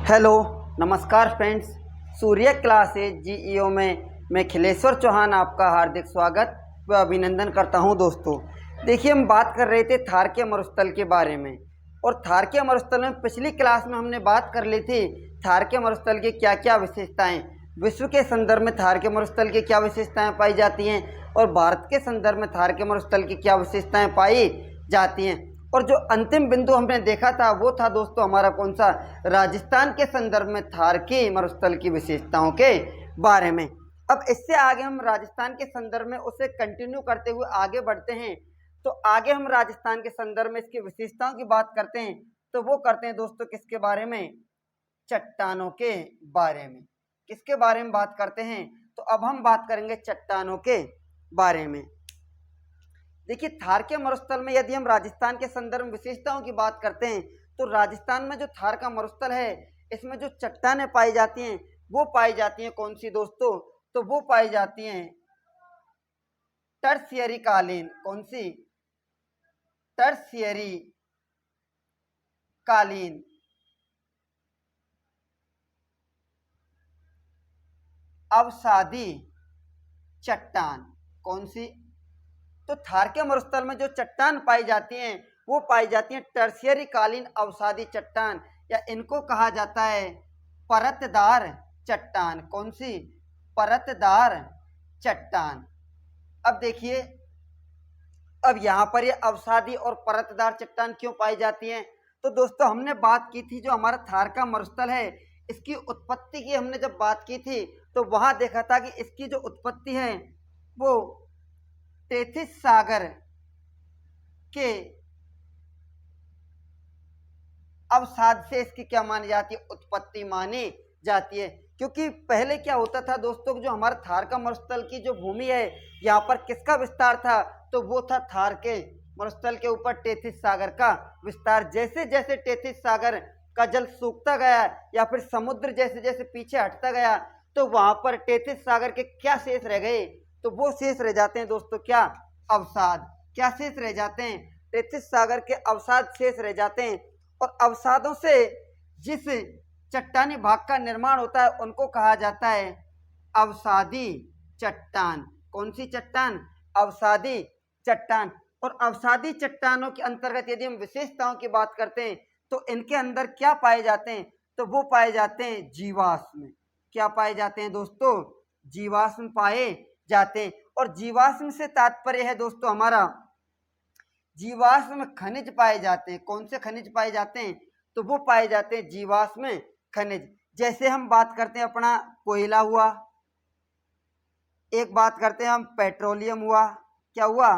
Hello, नमस्कार friends. सूर्य classes GEO में मैं खिलेश्वर चौहान आपका हार्दिक स्वागत व अभिनंदन करता हूं। दोस्तों देखिए, हम बात कर रहे थे थारके मरुस्थल के बारे में। और थारके मरुस्थल में पिछली क्लास में हमने बात कर ली थी थारके मरुस्थल की क्या क्या विशेषताएं, विश्व के संदर्भ में थारके मरुस्थल की क्या विशेषताएं पाई जाती हैं और भारत के संदर्भ में थारके मरुस्थल की क्या विशेषताएं पाई जाती हैं। और जो अंतिम बिंदु हमने देखा था वो था दोस्तों हमारा कौन सा, राजस्थान के संदर्भ में थारकी मरुस्थल की विशेषताओं के बारे में। अब इससे आगे हम राजस्थान के संदर्भ में उसे कंटिन्यू करते हुए आगे बढ़ते हैं। तो आगे हम राजस्थान के संदर्भ में इसकी विशेषताओं की बात करते हैं। तो वो करते हैं दोस्तों किसके बारे में, चट्टानों के बारे में। किसके बारे में बात करते हैं, तो अब हम बात करेंगे चट्टानों के बारे में। देखिए, थारके मरुस्थल में यदि हम राजस्थान के संदर्भ में विशेषताओं की बात करते हैं तो राजस्थान में जो थार का मरुस्थल है इसमें जो चट्टानें पाई जाती हैं वो पाई जाती हैं कौन सी दोस्तों, तो वो पाई जाती हैं टर्शियरी कालीन। कौन सी, टर्शियरी कालीन अवसादी चट्टान। कौन सी, तो थारके मरुस्थल में जो चट्टान पाई जाती हैं वो पाई जाती हैं टर्शियरी कालीन अवसादी चट्टान, या इनको कहा जाता है परतदार चट्टान। कौन सी, परतदार चट्टान। अब देखिए, अब यहाँ पर ये अवसादी और परतदार चट्टान क्यों पाई जाती हैं, तो दोस्तों हमने बात की थी जो हमारा थारका मरुस्थल है इसकी उत्पत्ति की हमने जब बात की थी तो वहां देखा था कि इसकी जो उत्पत्ति है वो टेथिस सागर के अवसाद से इसकी क्या मानी जाती है, उत्पत्ति मानी जाती है। क्योंकि पहले क्या होता था दोस्तों, जो हमारा थारका मरुस्थल की जो भूमि है यहाँ पर किसका विस्तार था, तो वो था थार के मरुस्थल के ऊपर टेथिस सागर का विस्तार। जैसे जैसे टेथिस सागर का जल सूखता गया या फिर समुद्र जैसे जैसे पीछे हटता गया तो वहां पर टेथिस सागर के क्या शेष रह गए, तो वो शेष रह जाते हैं दोस्तों क्या, अवसाद। क्या शेष रह जाते हैं, टेथिस सागर के अवसाद शेष रह जाते हैं। और अवसादों से जिस चट्टानी भाग का निर्माण होता है उनको कहा जाता है अवसादी चट्टान। कौन सी चट्टान, अवसादी चट्टान। और अवसादी चट्टानों के अंतर्गत यदि हम विशेषताओं की बात करते हैं तो इनके अंदर क्या पाए जाते हैं, तो वो पाए जाते हैं जीवाश्म। क्या पाए जाते हैं दोस्तों, जीवाश्म पाए जाते हैं। और जीवाश्म से तात्पर्य है दोस्तों हमारा, जीवाश्म खनिज पाए जाते हैं। कौन से खनिज पाए जाते हैं, तो वो पाए जाते हैं जीवाश्म खनिज। जैसे हम बात करते हैं अपना कोयला हुआ, एक बात करते हैं हम पेट्रोलियम हुआ, क्या हुआ,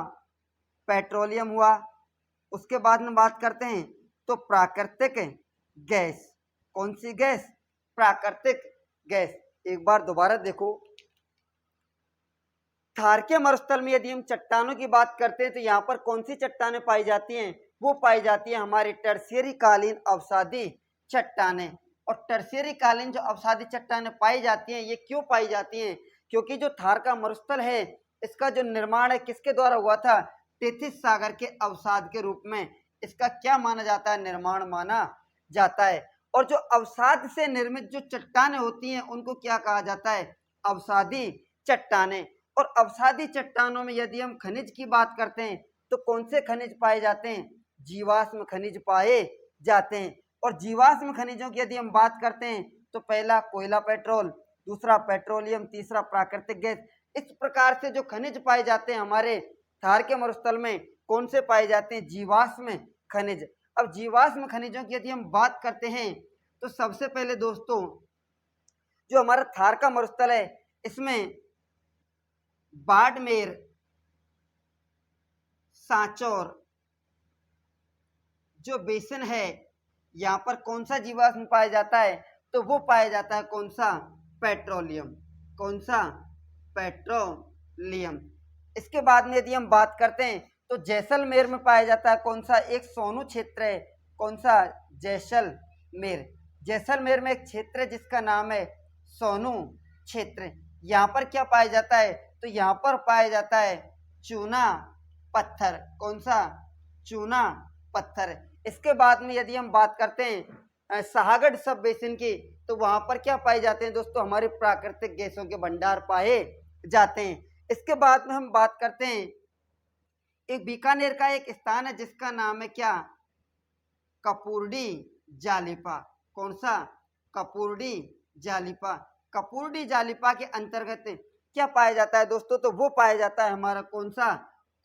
पेट्रोलियम हुआ। उसके बाद में बात करते हैं तो प्राकृतिक गैस। कौन सी गैस, प्राकृतिक गैस। एक बार दोबारा देखो, थारके मरुस्थल में यदि हम चट्टानों की बात करते हैं तो यहाँ पर कौन सी चट्टानें पाई जाती हैं, वो पाई जाती है हमारी टर्शियरी कालीन अवसादी चट्टानें। और टर्शियरी कालीन जो अवसादी चट्टानें पाई जाती हैं ये क्यों पाई जाती हैं, क्योंकि जो थारका मरुस्थल है इसका जो निर्माण है किसके द्वारा हुआ था, टेथिस सागर के अवसाद के रूप में इसका क्या माना जाता है, निर्माण माना जाता है। और जो अवसाद से निर्मित जो चट्टानें होती हैं उनको क्या कहा जाता है, अवसादी चट्टानें। और अवसादी चट्टानों में यदि हम खनिज की बात करते हैं तो कौन से खनिज पाए जाते हैं, जीवाश्म खनिज पाए जाते हैं। और जीवाश्म खनिजों की यदि हम बात करते हैं तो पहला कोयला पेट्रोल, दूसरा पेट्रोलियम, तीसरा प्राकृतिक गैस। इस प्रकार से जो खनिज पाए जाते हैं हमारे थारके मरुस्थल में कौन से पाए जाते हैं, जीवाश्म खनिज। अब जीवाश्म खनिजों की यदि हम बात करते हैं तो सबसे पहले दोस्तों जो हमारा थारका मरुस्थल है इसमें बाड़मेर, सांचौर जो बेसिन है यहाँ पर कौन सा जीवाश्म पाया जाता है, तो वो पाया जाता है कौन सा, पेट्रोलियम। कौन सा, पेट्रोलियम। इसके बाद में यदि हम बात करते हैं तो जैसलमेर में पाया जाता है कौन सा, एक सोनू क्षेत्र है। कौन सा, जैसलमेर। जैसलमेर में एक क्षेत्र है जिसका नाम है सोनू क्षेत्र। यहाँ पर क्या पाया जाता है, तो यहाँ पर पाया जाता है चूना पत्थर। कौन सा, चूना पत्थर। इसके बाद में यदि हम बात करते हैं सहागढ़ सब बेसिन की, तो वहां पर क्या पाए जाते हैं दोस्तों, हमारे प्राकृतिक गैसों के भंडार पाए जाते हैं। इसके बाद में हम बात करते हैं, एक बीकानेर का एक स्थान है जिसका नाम है क्या, कपूर्डी जालिपा। कौन सा, कपूर्डी जालिपा। कपूर्डी जालिपा के अंतर्गत क्या पाया जाता है दोस्तों, तो वो पाया जाता है हमारा कौन सा,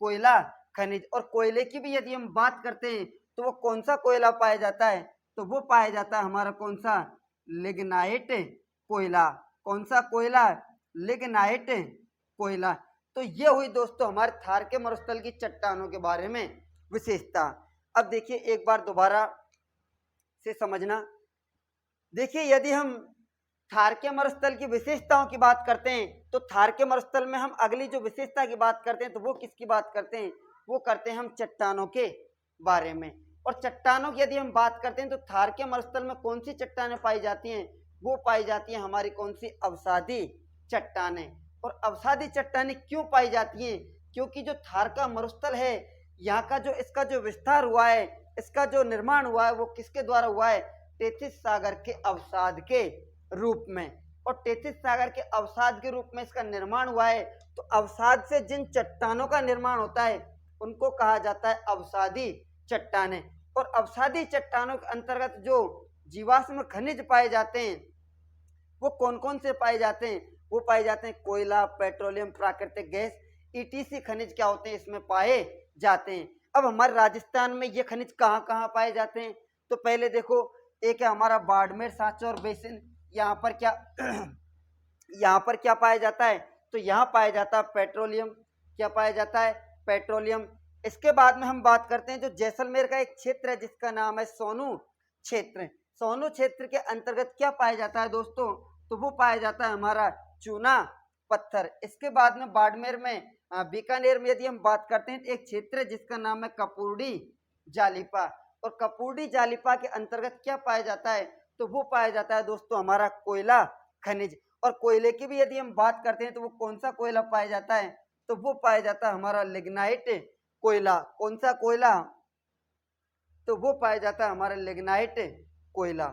कोयला खनिज। और कोयले की भी यदि हम बात करते हैं तो वो कौन सा कोयला पाया जाता है, तो वो पाया जाता है हमारा कौन सा, लिग्नाइट कोयला। कौन सा कोयला, लिग्नाइट कोयला। तो ये हुई दोस्तों हमारे थार के मरुस्थल की चट्टानों के बारे में विशेषता। अब देखिए एक बार दोबारा से समझना। देखिए यदि हम थार के मरुस्थल की विशेषताओं की बात करते हैं तो थार के मरुस्थल में हम अगली जो विशेषता की बात करते हैं तो वो किसकी बात करते हैं, वो करते हैं हम चट्टानों के बारे में। और चट्टानों की यदि हम बात करते हैं तो थार के मरुस्थल में कौन सी चट्टानें पाई जाती हैं, वो पाई जाती हैं हमारी कौन सी, अवसादी चट्टानें। और अवसादी चट्टानें क्यों पाई जाती हैं, क्योंकि जो थार का मरुस्थल है यहाँ का जो इसका जो विस्तार हुआ है, इसका जो निर्माण हुआ है वो किसके द्वारा हुआ है, टेथिस सागर के अवसाद के रूप में। और टेथिस सागर के अवसाद के रूप में इसका निर्माण हुआ है। तो अवसाद से जिन चट्टानों का निर्माण होता है उनको कहा जाता है अवसादी चट्टानें। और अवसादी चट्टानों के अंतर्गत जो जीवाश्म खनिज पाए जाते हैं वो कौन कौन से पाए जाते हैं, वो पाए जाते हैं कोयला, पेट्रोलियम, प्राकृतिक गैस, ईटीसी खनिज क्या होते हैं इसमें पाए जाते हैं। अब हमारे राजस्थान में ये खनिज कहाँ कहाँ पाए जाते हैं, तो पहले देखो एक है हमारा बाड़मेर सांचौर बेसिन। यहाँ पर क्या यहाँ पर क्या पाया जाता है, तो यहाँ पाया जाता है पेट्रोलियम। क्या पाया जाता है, पेट्रोलियम। इसके बाद में हम बात करते हैं जो जैसलमेर का एक क्षेत्र है जिसका नाम है सोनू क्षेत्र। सोनू क्षेत्र के अंतर्गत क्या पाया जाता है दोस्तों, तो वो पाया जाता है हमारा चूना पत्थर। इसके बाद में बाड़मेर में, बीकानेर में यदि हम बात करते हैं तो एक क्षेत्र है जिसका नाम है कपूर्डी जालिपा। और कपूर्डी जालिपा के अंतर्गत क्या पाया जाता है, तो वो पाया जाता है दोस्तों हमारा कोयला खनिज। और कोयले की भी यदि हम बात करते हैं तो वो कौन सा कोयला पाया जाता है, तो वो पाया जाता है हमारा लिग्नाइट कोयला। कौन सा कोयला, तो वो पाया जाता है हमारा लिग्नाइट कोयला।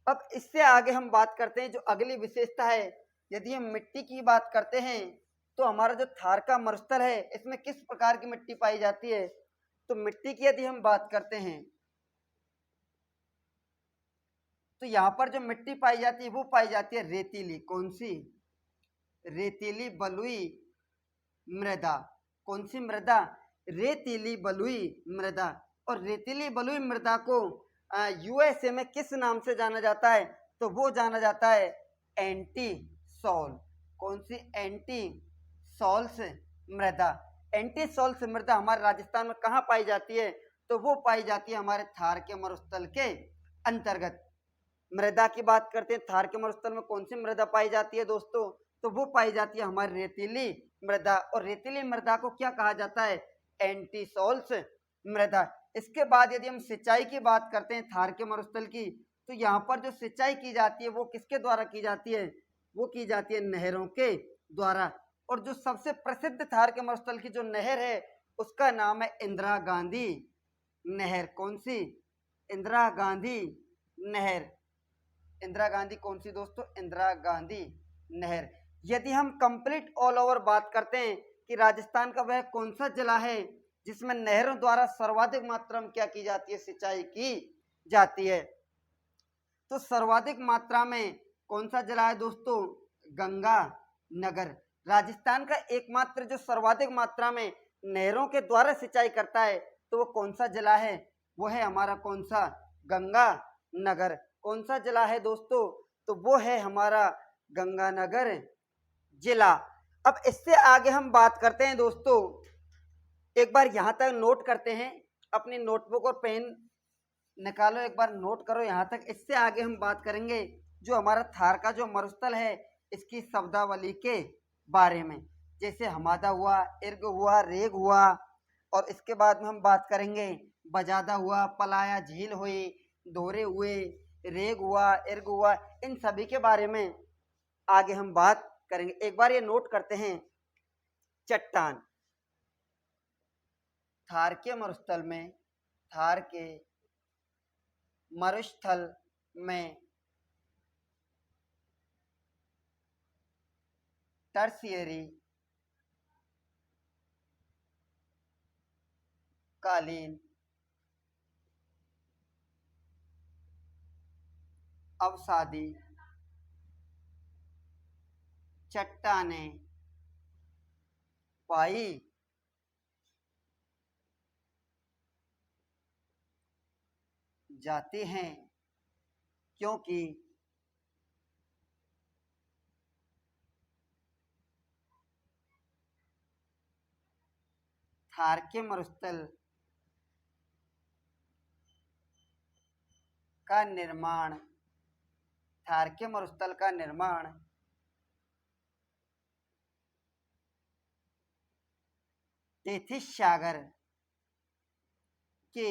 अब इससे आगे हम बात करते हैं जो अगली विशेषता है, यदि हम मिट्टी की बात करते हैं तो हमारा जो थार का मरुस्थल है इसमें किस प्रकार की मिट्टी पाई जाती है, तो मिट्टी की यदि हम बात करते हैं तो यहाँ पर जो मिट्टी पाई जाती है वो पाई जाती है रेतीली। कौन सी, रेतीली बलुई मृदा। कौन सी मृदा, रेतीली बलुई मृदा। और रेतीली बलुई मृदा को यूएसए में किस नाम से जाना जाता है, तो वो जाना जाता है एंटी सॉल। कौन सी, एंटी सॉल्स मृदा। एंटी सॉल्स मृदा हमारे राजस्थान में कहाँ पाई जाती है, तो वो पाई जाती है हमारे थार के मरुस्थल के अंतर्गत। मृदा की बात करते हैं, थार के मरुस्थल में कौन सी मृदा पाई जाती है दोस्तों, तो वो पाई जाती है हमारी रेतीली मृदा। और रेतीली मृदा को क्या कहा जाता है, एंटी सॉल्स मृदा। इसके बाद यदि हम सिंचाई की बात करते हैं थार के मरुस्थल की, तो यहाँ पर जो सिंचाई की जाती है वो किसके द्वारा की जाती है, वो की जाती है नहरों के द्वारा। और जो सबसे प्रसिद्ध थार के मरुस्थल की जो नहर है उसका नाम है इंदिरा गांधी नहर। कौन सी, इंदिरा गांधी नहर। इंदिरा गांधी कौन सी दोस्तों, इंदिरा गांधी नहर। यदि हम कंप्लीट ऑल ओवर बात करते हैं कि राजस्थान का वह कौन सा जिला है जिसमें नहरों द्वारा सर्वाधिक मात्रा में क्या की जाती है, सिंचाई की जाती है, तो सर्वाधिक मात्रा में कौन सा जिला है दोस्तों, गंगा नगर। राजस्थान का एकमात्र जो सर्वाधिक मात्रा में नहरों के द्वारा सिंचाई करता है तो वो कौन सा जिला है, वो है हमारा कौन सा, गंगा नगर। कौन सा जिला है दोस्तों, तो वो है हमारा गंगानगर जिला। अब इससे आगे हम बात करते हैं दोस्तों, एक बार यहाँ तक नोट करते हैं, अपनी नोटबुक और पेन निकालो, एक बार नोट करो यहाँ तक। इससे आगे हम बात करेंगे जो हमारा थार का जो मरुस्थल है इसकी शब्दावली के बारे में, जैसे हमादा हुआ, इर्ग हुआ, रेग हुआ। और इसके बाद में हम बात करेंगे बजादा हुआ, पलाया झील हुई, दोहरे हुए, रेग हुआ, इर्ग हुआ, इन सभी के बारे में आगे हम बात करेंगे। एक बार ये नोट करते हैं, चट्टान। थार के मरुस्थल में, थार के मरुस्थल में टर्शियरी कालीन अवसादी चट्टानें पाई जाती हैं, क्योंकि थार के मरुस्थल का निर्माण थार के मरुस्थल का निर्माण तेथिस सागर के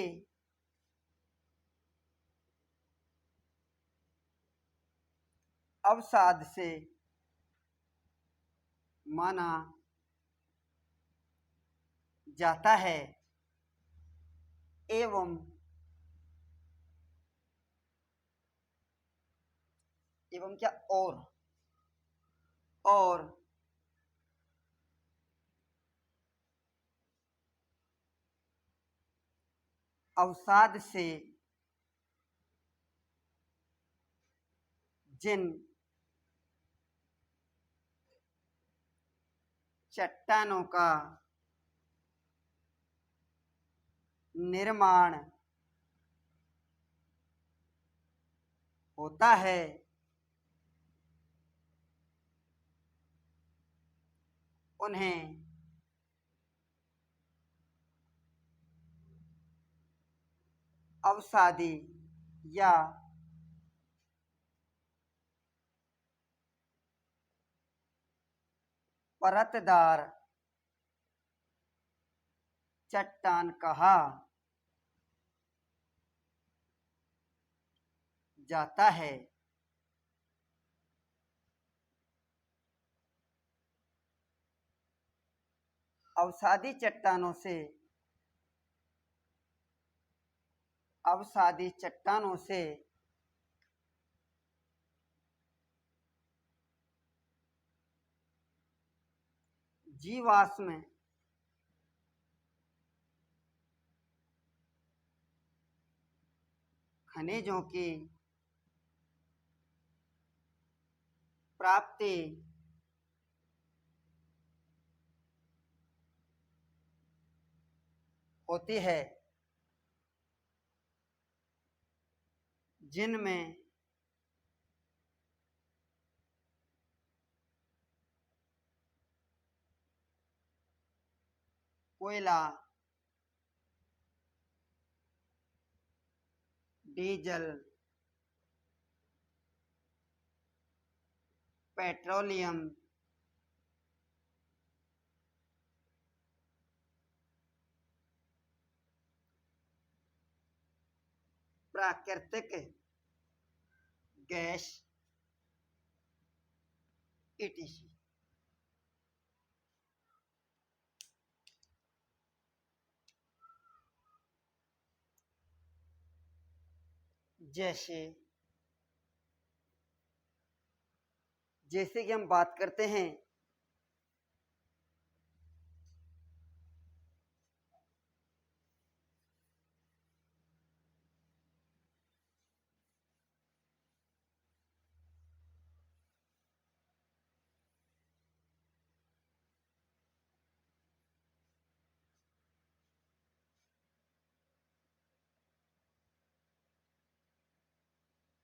अवसाद से माना जाता है एवं क्या और अवसाद से जिन चट्टानों का निर्माण होता है उन्हें अवसादी या परतदार चट्टान कहा जाता है। अवसादी चट्टानों से जीवाश्म खनिजों की प्राप्ति होती है, जिनमें कोयला, डीजल, पेट्रोलियम, प्राकृतिक गैस etc जैसे कि हम बात करते हैं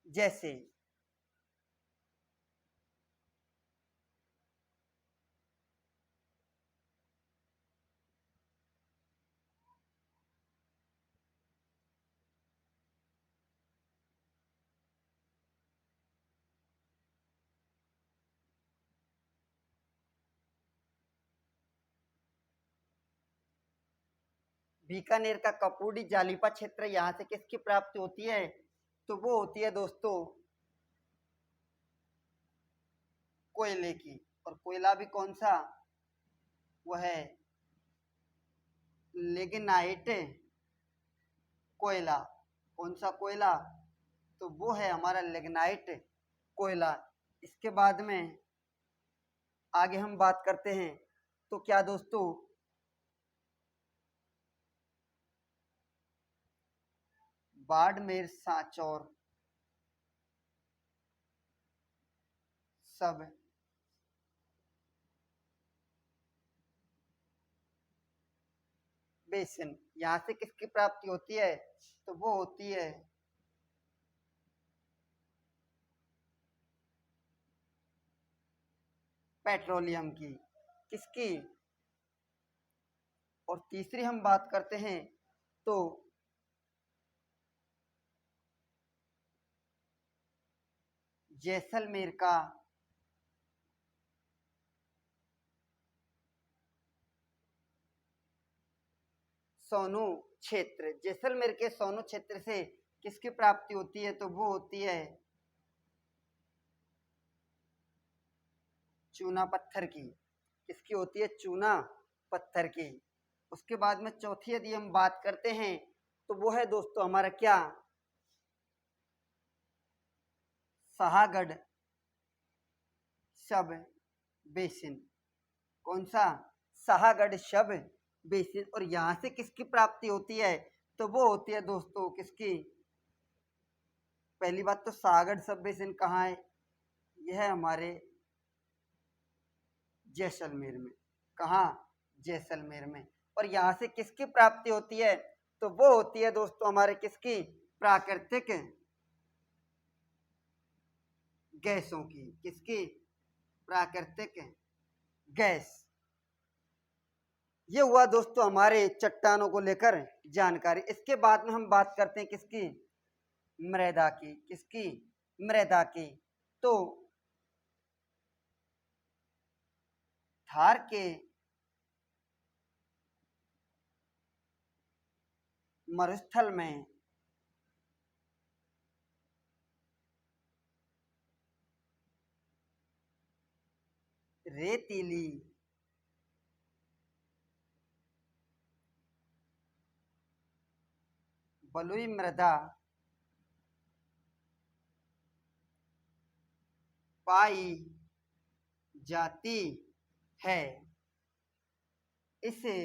जैसे बीकानेर का कपूडी जालिपा क्षेत्र, यहाँ से किसकी प्राप्ति होती है? तो वो होती है दोस्तों कोयले की। और कोयला भी कौन सा? वह है लिग्नाइट कोयला। कौन सा कोयला? तो वो है हमारा लिग्नाइट कोयला। इसके बाद में आगे हम बात करते हैं तो क्या दोस्तों, बाड़मेर, सांचौर सब बेसिन, यहाँ से किसकी प्राप्ति होती है? तो वो होती है पेट्रोलियम की। किसकी? और तीसरी हम बात करते हैं तो जैसलमेर का सोनू क्षेत्र। जैसलमेर के सोनू क्षेत्र से किसकी प्राप्ति होती है? तो वो होती है चूना पत्थर की। किसकी होती है? चूना पत्थर की। उसके बाद में चौथी यदि हम बात करते हैं तो वो है दोस्तों हमारा क्या? शाहगढ़ सब बेसिन। कौन सा? शाहगढ़ सब बेसिन। और यहाँ से किसकी प्राप्ति होती है? तो वो होती है दोस्तों किसकी? पहली बात तो शाहगढ़ सब बेसिन कहाँ है? यह है हमारे जैसलमेर में। कहाँ? जैसलमेर में। और यहाँ से किसकी प्राप्ति होती है? तो वो होती है दोस्तों हमारे किसकी? प्राकृतिक गैसों की। किसकी? प्राकृतिक गैस। ये हुआ दोस्तों हमारे चट्टानों को लेकर जानकारी। इसके बाद में हम बात करते हैं किसकी? मृदा की। किसकी? मृदा की। तो थार के मरुस्थल में रेतीली बलुई मृदा पाई जाती है। इसे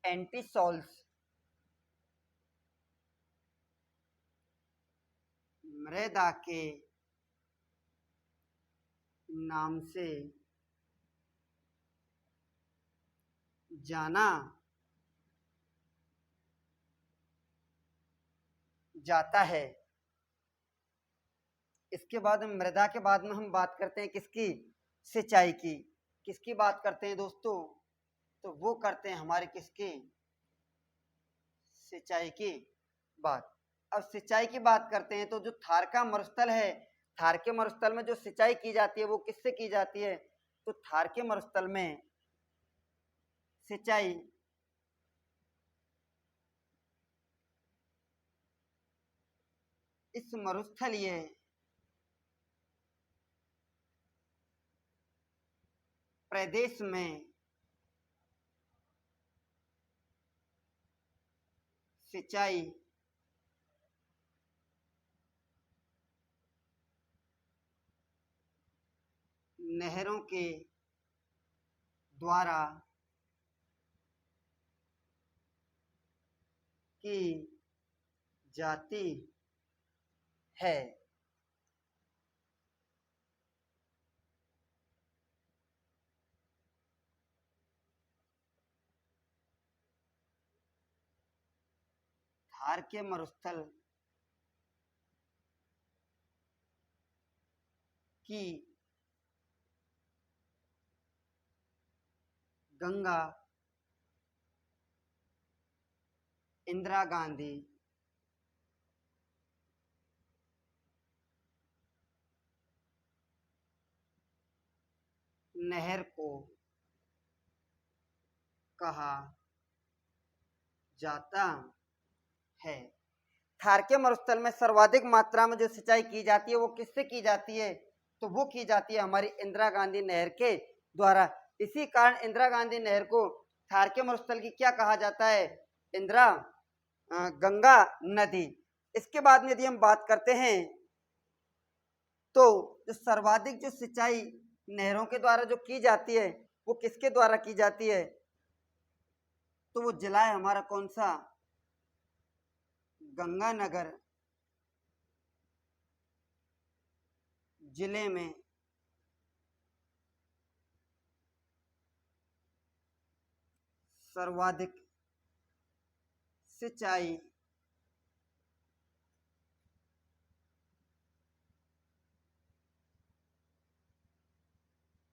एंटीसॉल्स मृदा के नाम से जाना जाता है। इसके बाद मृदा के बाद में हम बात करते हैं किसकी? सिंचाई की। किसकी बात करते हैं दोस्तों? तो वो करते हैं हमारे किसकी? सिंचाई की बात। अब सिंचाई की बात करते हैं तो जो थार का मरुस्थल है, थार के मरुस्थल में जो सिंचाई की जाती है वो किससे की जाती है? तो थार के मरुस्थल में सिंचाई इस मरुस्थलीय प्रदेश में सिंचाई नहरों के द्वारा की जाती है। थार के मरुस्थल की गंगा इंदिरा गांधी नहर को कहा जाता है। थार के मरुस्थल में सर्वाधिक मात्रा में जो सिंचाई की जाती है वो किससे की जाती है? तो वो की जाती है हमारी इंदिरा गांधी नहर के द्वारा। इसी कारण इंदिरा गांधी नहर को थार के मरुस्थल की क्या कहा जाता है? इंदिरा गंगा नदी। इसके बाद में यदि हम बात करते हैं तो जो सर्वाधिक जो सिंचाई नहरों के द्वारा जो की जाती है वो किसके द्वारा की जाती है? तो वो जिला है हमारा कौन सा? गंगानगर जिले में सर्वाधिक सिंचाई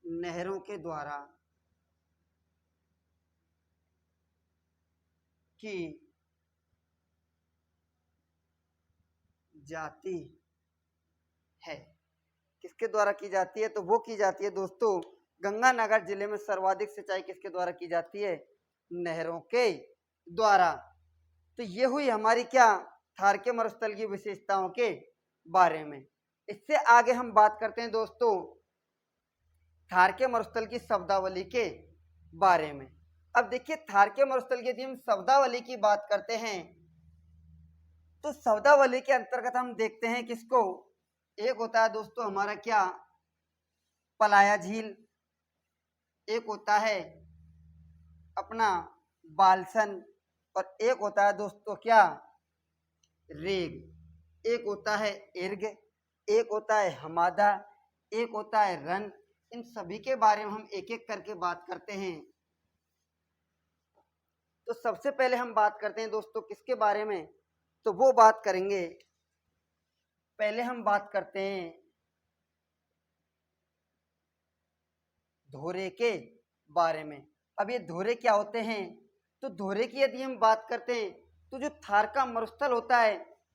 नहरों के द्वारा की जाती है। किसके द्वारा की जाती है? तो वो की जाती है दोस्तों गंगानगर जिले में सर्वाधिक सिंचाई किसके द्वारा की जाती है? नहरों के द्वारा। तो ये हुई हमारी क्या? थार के मरुस्थल की विशेषताओं के बारे में। इससे आगे हम बात करते हैं दोस्तों थार के मरुस्थल की शब्दावली के बारे में। अब देखिए थार के मरुस्थल की यदि हम शब्दावली की बात करते हैं तो शब्दावली के अंतर्गत हम देखते हैं किसको? एक होता है दोस्तों हमारा क्या? पलाया झील, एक होता है अपना बालसन, और एक होता है दोस्तों क्या? रेग। एक होता है इर्ग, एक होता है हमादा, एक होता है रन। इन सभी के बारे में हम एक एक करके बात करते हैं। तो सबसे पहले हम बात करते हैं दोस्तों किसके बारे में? तो वो बात करेंगे, पहले हम बात करते हैं धोरे के बारे में। अब ये धोरे क्या होते हैं? तो धोरे की यदि हम बात करते हैं तो जो थार का मरुस्थल होता है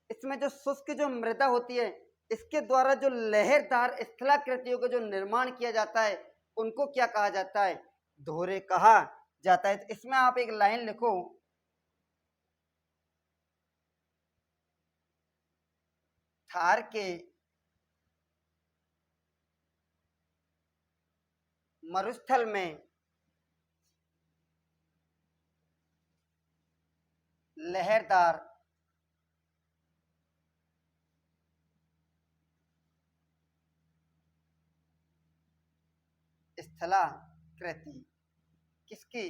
इसमें जो शुष्क जो मृदा होती है इसके द्वारा जो लहरदार स्थलाकृतियों का जो निर्माण किया जाता है उनको क्या कहा जाता है? धोरे कहा जाता है। तो इसमें आप एक लाइन लिखो, थार के मरुस्थल में लहरदार स्थलाकृति। किसकी?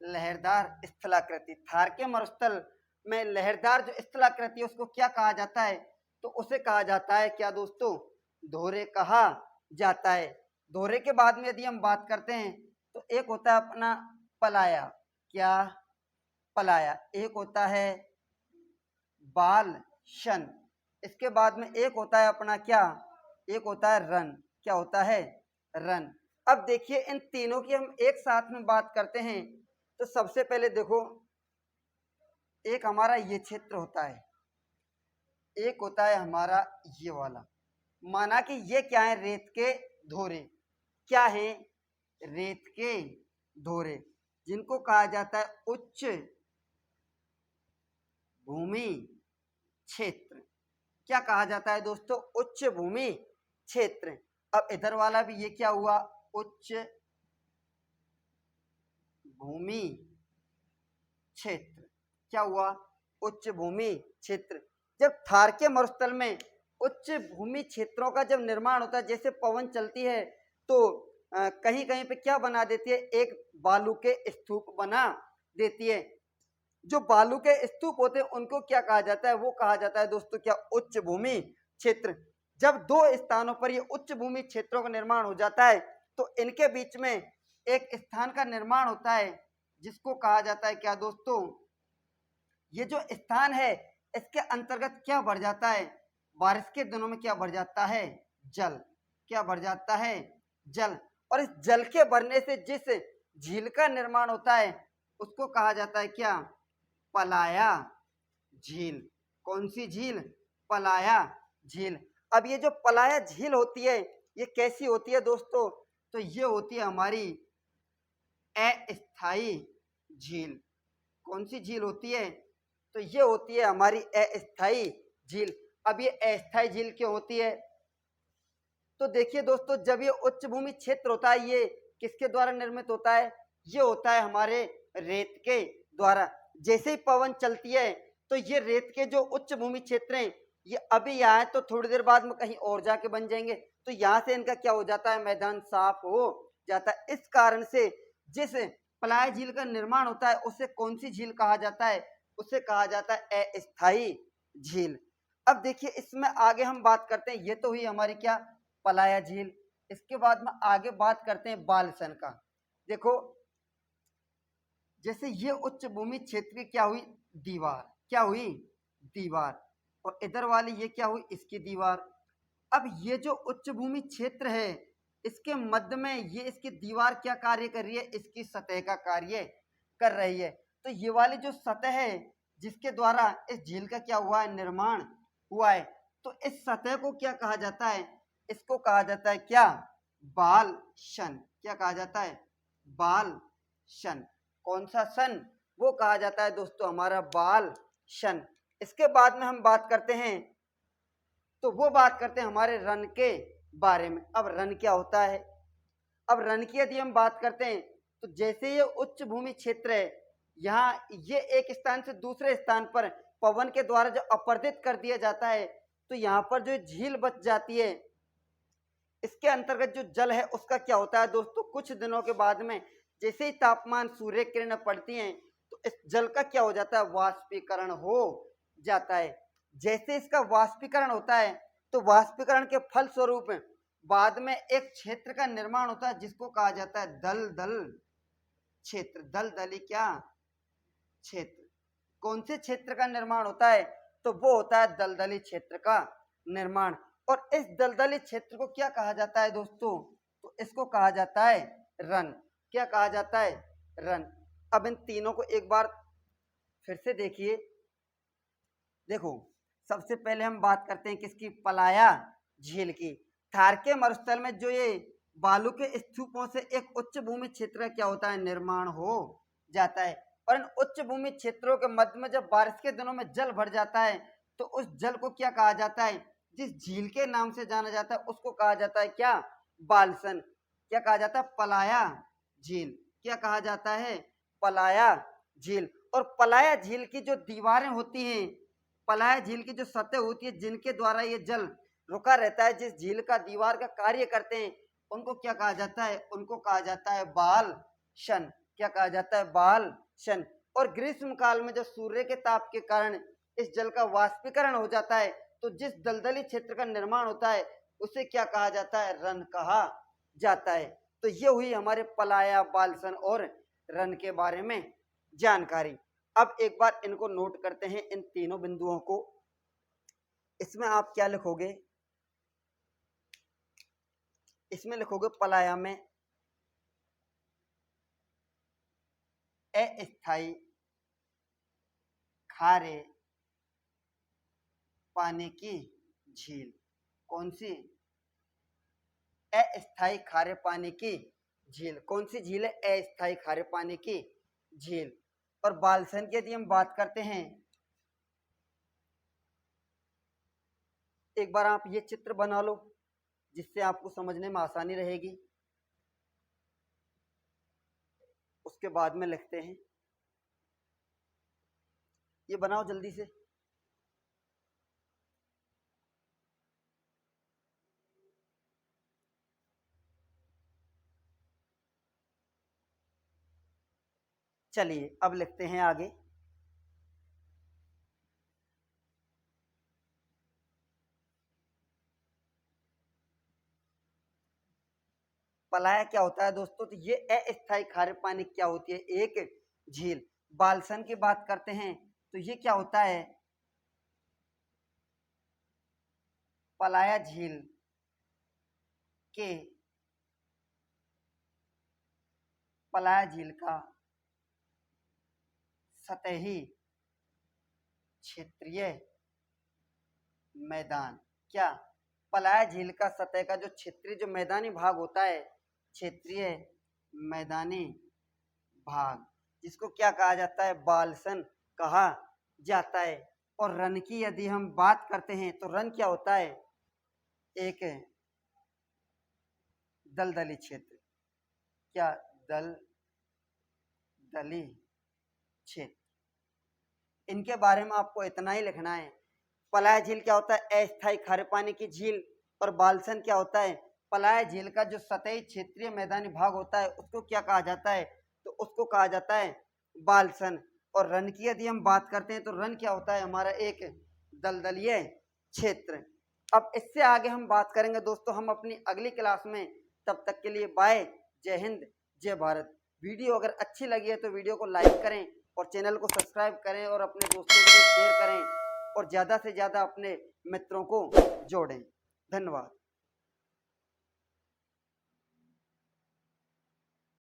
लहरदार स्थलाकृति। थार के मरुस्थल में लहरदार जो स्थलाकृति उसको क्या कहा जाता है? तो उसे कहा जाता है क्या दोस्तों? धोरे कहा जाता है। धोरे के बाद में यदि हम बात करते हैं तो एक होता है अपना पलाया। क्या? पलाया। एक होता है बाल शन। इसके बाद में एक होता है अपना क्या? एक होता है रन। क्या होता है? रन। अब देखिए इन तीनों की हम एक साथ में बात करते हैं तो सबसे पहले देखो एक हमारा ये क्षेत्र होता है, एक होता है हमारा ये वाला। माना कि ये क्या है? रेत के धोरे। क्या है? रेत के धोरे, जिनको कहा जाता है उच्च भूमि क्षेत्र। क्या कहा जाता है दोस्तों? उच्च भूमि क्षेत्र। अब इधर वाला भी ये क्या हुआ? उच्च भूमि क्षेत्र। क्या हुआ? उच्च भूमि क्षेत्र। जब थार के मरुस्थल में उच्च भूमि क्षेत्रों का जब निर्माण होता है, जैसे पवन चलती है तो कहीं कहीं पे क्या बना देती है? एक बालू के स्तूप बना देती है। जो बालू के स्तूप होते हैं उनको क्या कहा जाता है? वो कहा जाता है दोस्तों क्या? उच्च भूमि क्षेत्र। जब दो स्थानों पर ये उच्च भूमि क्षेत्रों का निर्माण हो जाता है तो इनके बीच में एक स्थान का निर्माण होता है जिसको कहा जाता है क्या दोस्तों? ये जो स्थान है इसके अंतर्गत क्या बढ़ जाता है? बारिश के दिनों में क्या बढ़ जाता है? जल। क्या बढ़ जाता है? जल। और इस जल के बढ़ने से जिस झील का निर्माण होता है उसको कहा जाता है क्या? पलाया झील। कौन सी झील? पलाया झील। अब ये जो पलाया झील होती है ये कैसी होती है दोस्तों? तो ये होती है हमारी अस्थाई झील। कौन सी झील होती है? तो ये होती है हमारी अस्थाई झील। अब ये अस्थाई झील क्यों होती है? तो देखिए दोस्तों जब ये उच्च भूमि क्षेत्र होता है ये किसके द्वारा निर्मित होता है? ये होता है हमारे रेत के द्वारा। जैसे ही पवन चलती है तो ये रेत के जो उच्च भूमि क्षेत्र हैं ये अभी यहाँ है तो थोड़ी देर बाद में कहीं और जाके बन जाएंगे, तो यहाँ से इनका क्या हो जाता है? मैदान साफ हो जाता है। इस कारण से जिस पलाय झील का निर्माण होता है उसे कौन सी झील कहा जाता है? उसे कहा जाता है अस्थायी झील। अब देखिए इसमें आगे हम बात करते हैं, ये तो हुई हमारी क्या? पलाया झील। इसके बाद में आगे बात करते हैं बालसन का। देखो जैसे ये उच्च भूमि क्षेत्र की क्या हुई? दीवार। क्या हुई? दीवार। और इधर वाली ये क्या हुई? इसकी दीवार। अब ये जो उच्च भूमि क्षेत्र है इसके मध्य में ये इसकी दीवार क्या कार्य कर रही है? इसकी सतह का कार्य कर रही है। तो ये वाली जो सतह है जिसके द्वारा इस झील का क्या हुआ है? निर्माण हुआ है। तो इस सतह को क्या कहा जाता है? इसको कहा जाता है क्या? बालशन। क्या कहा जाता है? बालशन। कौन सा सन? वो कहा जाता है दोस्तों हमारा बालशन। इसके बाद में हम बात करते हैं, तो वो बात करते हैं हमारे रन के बारे में। अब रन क्या होता है? अब रन की यदि हम बात करते हैं तो जैसे ये उच्च भूमि क्षेत्र है, यहाँ ये एक स्थान से दूसरे स्थान पर पवन के द्वारा जो अपर्दित कर दिया जाता है तो यहाँ पर जो झील बच जाती है, इसके अंतर्गत जो जल है उसका क्या होता है दोस्तों? कुछ दिनों के बाद में जैसे ही तापमान सूर्य किरण पड़ती हैं तो इस जल का क्या हो जाता है? वाष्पीकरण हो जाता है। जैसे इसका वाष्पीकरण होता है तो वाष्पीकरण के फलस्वरूप बाद में एक क्षेत्र का निर्माण होता है जिसको कहा जाता है दलदल क्षेत्र। दलदली क्या? क्षेत्र। कौन से क्षेत्र का निर्माण होता है? तो वो होता है दलदली क्षेत्र का निर्माण। और इस दलदली क्षेत्र को क्या कहा जाता है दोस्तों? तो इसको कहा जाता है रन। क्या कहा जाता है? रन। अब इन तीनों को एक बार फिर से देखिए। देखो सबसे पहले हम बात करते हैं किसकी? पलाया झील की। थार के मरुस्थल में जो ये बालू के स्तूपों से एक उच्च भूमि क्षेत्र का क्या होता है? निर्माण हो जाता है। और इन उच्च भूमि क्षेत्रों के मध्य में जब बारिश के दिनों में जल भर जाता है तो उस जल को क्या कहा जाता है? जिस झील के नाम से जाना जाता है उसको कहा जाता है क्या? बालसन। क्या कहा जाता है? पलाया झील। क्या कहा जाता है? पलाया झील। और पलाया झील की जो दीवारें होती हैं, पलाया झील की जो सतह होती है जिनके द्वारा ये जल रुका रहता है, जिस झील का दीवार का कार्य करते हैं, उनको क्या कहा जाता है? उनको कहा जाता है बालशन। क्या कहा जाता है? बालशन। और ग्रीष्म काल में जब सूर्य के ताप के कारण इस जल का वाष्पीकरण हो जाता है तो जिस दलदली क्षेत्र का निर्माण होता है उसे क्या कहा जाता है? रन कहा जाता है। तो ये हुई हमारे पलाया, बालसन और रन के बारे में जानकारी। अब एक बार इनको नोट करते हैं, इन तीनों बिंदुओं को। इसमें आप क्या लिखोगे? इसमें लिखोगे पलाया में अस्थायी खारे पानी की झील। कौन सी? अस्थायी खारे पानी की झील। कौन सी झील है? अस्थायी खारे पानी की झील। और बालसन की यदि हम बात करते हैं, एक बार आप ये चित्र बना लो जिससे आपको समझने में आसानी रहेगी। उसके बाद में लिखते हैं, ये बनाओ जल्दी से। चलिए अब लिखते हैं आगे। पलाया क्या होता है दोस्तों? तो ये अस्थायी खारे पानी क्या होती है? एक झील। बालसन की बात करते हैं तो ये क्या होता है? पलाया झील के पलाया झील का सतही क्षेत्रीय मैदान। क्या? पलाया झील का सतह का जो क्षेत्रीय जो मैदानी भाग होता है, क्षेत्रीय मैदानी भाग, जिसको क्या कहा जाता है? बालसन कहा जाता है। और रन की यदि हम बात करते हैं तो रन क्या होता है? एक दलदली क्षेत्र। क्या दलदली क्षेत्र, इनके बारे में आपको इतना ही लिखना है। पलाय झील क्या होता है? अस्थायी खारे पानी की झील। और बालसन क्या होता है? पलाय झील का जो सतही क्षेत्रीय मैदानी भाग होता है उसको क्या कहा जाता है? तो उसको कहा जाता है बालसन। और रन की यदि हम बात करते हैं तो रन क्या होता है? हमारा एक दलदलीय क्षेत्र। अब इससे आगे हम बात करेंगे दोस्तों हम अपनी अगली क्लास में। तब तक के लिए बाय, जय हिंद, जय भारत। वीडियो अगर अच्छी लगी है तो वीडियो को लाइक करें और चैनल को सब्सक्राइब करें और अपने दोस्तों के लिए शेयर करें और ज़्यादा से ज़्यादा अपने मित्रों को जोड़ें। धन्यवाद।